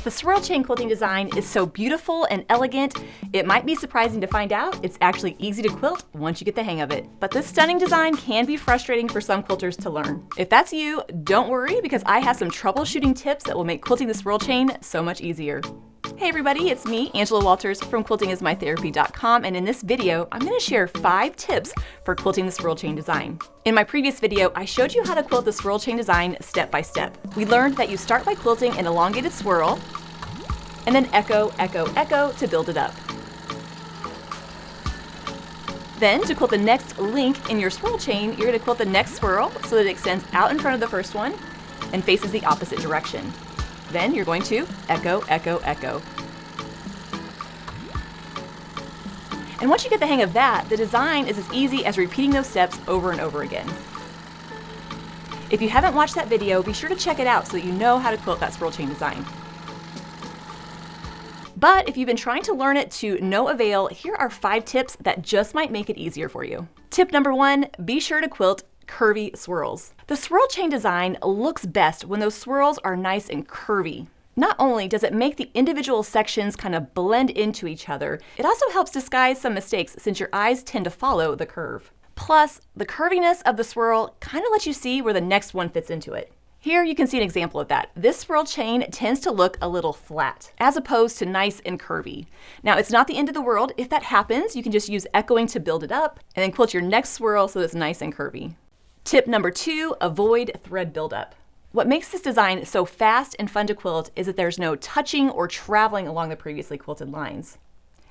The swirl chain quilting design is so beautiful and elegant, it might be surprising to find out it's actually easy to quilt once you get the hang of it. But this stunning design can be frustrating for some quilters to learn. If that's you, don't worry, because I have some troubleshooting tips that will make quilting the swirl chain so much easier. Hey everybody, it's me, Angela Walters from quiltingismytherapy.com, and in this video, I'm going to share 5 tips for quilting the swirl chain design. In my previous video, I showed you how to quilt the swirl chain design step by step. We learned that you start by quilting an elongated swirl, and then echo, echo, echo to build it up. Then, to quilt the next link in your swirl chain, you're going to quilt the next swirl so that it extends out in front of the first one and faces the opposite direction. Then you're going to echo, echo, echo. And once you get the hang of that, the design is as easy as repeating those steps over and over again. If you haven't watched that video, be sure to check it out so that you know how to quilt that swirl chain design. But if you've been trying to learn it to no avail, here are 5 tips that just might make it easier for you. Tip number 1, be sure to quilt curvy swirls. The swirl chain design looks best when those swirls are nice and curvy. Not only does it make the individual sections kind of blend into each other, it also helps disguise some mistakes since your eyes tend to follow the curve. Plus, the curviness of the swirl kind of lets you see where the next one fits into it. Here you can see an example of that. This swirl chain tends to look a little flat, as opposed to nice and curvy. Now, it's not the end of the world. If that happens, you can just use echoing to build it up, and then quilt your next swirl so that it's nice and curvy. Tip number 2, avoid thread buildup. What makes this design so fast and fun to quilt is that there's no touching or traveling along the previously quilted lines.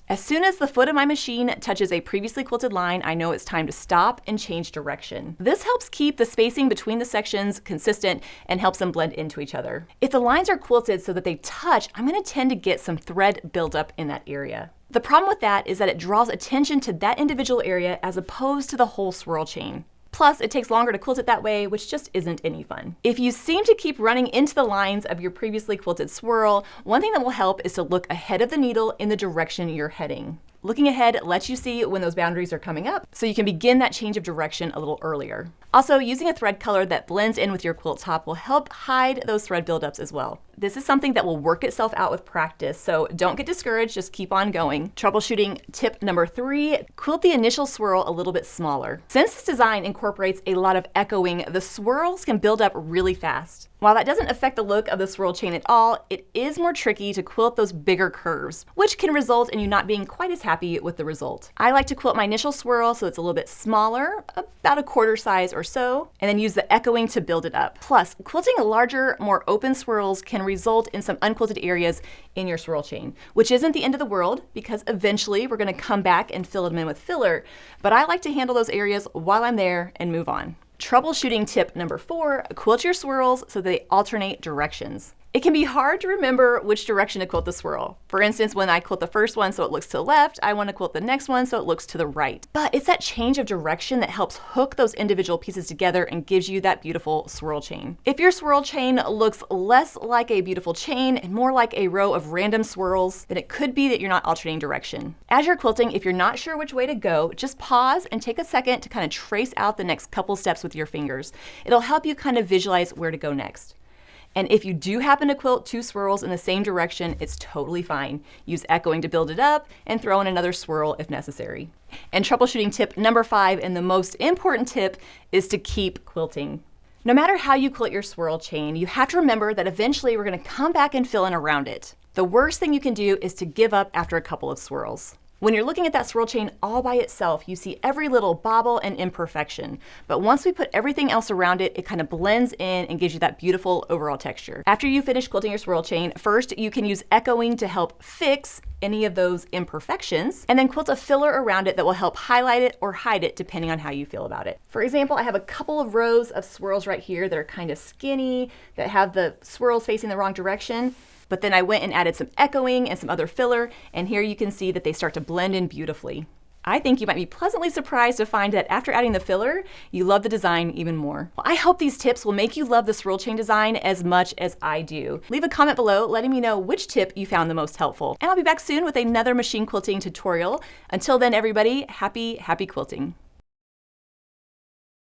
As soon as the foot of my machine touches a previously quilted line, I know it's time to stop and change direction. This helps keep the spacing between the sections consistent and helps them blend into each other. If the lines are quilted so that they touch, I'm going to tend to get some thread buildup in that area. The problem with that is that it draws attention to that individual area as opposed to the whole swirl chain. Plus, it takes longer to quilt it that way, which just isn't any fun. If you seem to keep running into the lines of your previously quilted swirl, one thing that will help is to look ahead of the needle in the direction you're heading. Looking ahead lets you see when those boundaries are coming up, so you can begin that change of direction a little earlier. Also, using a thread color that blends in with your quilt top will help hide those thread buildups as well. This is something that will work itself out with practice, so don't get discouraged, just keep on going. Troubleshooting tip number 3, quilt the initial swirl a little bit smaller. Since this design incorporates a lot of echoing, the swirls can build up really fast. While that doesn't affect the look of the swirl chain at all, it is more tricky to quilt those bigger curves, which can result in you not being quite as happy with the result. I like to quilt my initial swirl so it's a little bit smaller, about a quarter size or so, and then use the echoing to build it up. Plus, quilting larger, more open swirls can result in some unquilted areas in your swirl chain, which isn't the end of the world because eventually we're going to come back and fill them in with filler, but I like to handle those areas while I'm there and move on. Troubleshooting tip number 4, quilt your swirls so they alternate directions. It can be hard to remember which direction to quilt the swirl. For instance, when I quilt the first one so it looks to the left, I want to quilt the next one so it looks to the right. But it's that change of direction that helps hook those individual pieces together and gives you that beautiful swirl chain. If your swirl chain looks less like a beautiful chain and more like a row of random swirls, then it could be that you're not alternating direction. As you're quilting, if you're not sure which way to go, just pause and take a second to kind of trace out the next couple steps with your fingers. It'll help you kind of visualize where to go next. And if you do happen to quilt 2 swirls in the same direction, it's totally fine. Use echoing to build it up and throw in another swirl if necessary. And troubleshooting tip number 5, and the most important tip, is to keep quilting. No matter how you quilt your swirl chain, you have to remember that eventually we're going to come back and fill in around it. The worst thing you can do is to give up after a couple of swirls. When you're looking at that swirl chain all by itself, you see every little bobble and imperfection. But once we put everything else around it, it kind of blends in and gives you that beautiful overall texture. After you finish quilting your swirl chain, first you can use echoing to help fix any of those imperfections, and then quilt a filler around it that will help highlight it or hide it depending on how you feel about it. For example, I have a couple of rows of swirls right here that are kind of skinny, that have the swirls facing the wrong direction. But then I went and added some echoing and some other filler, and here you can see that they start to blend in beautifully. I think you might be pleasantly surprised to find that after adding the filler, you love the design even more. Well, I hope these tips will make you love the swirl chain design as much as I do. Leave a comment below letting me know which tip you found the most helpful. And I'll be back soon with another machine quilting tutorial. Until then, everybody, happy quilting.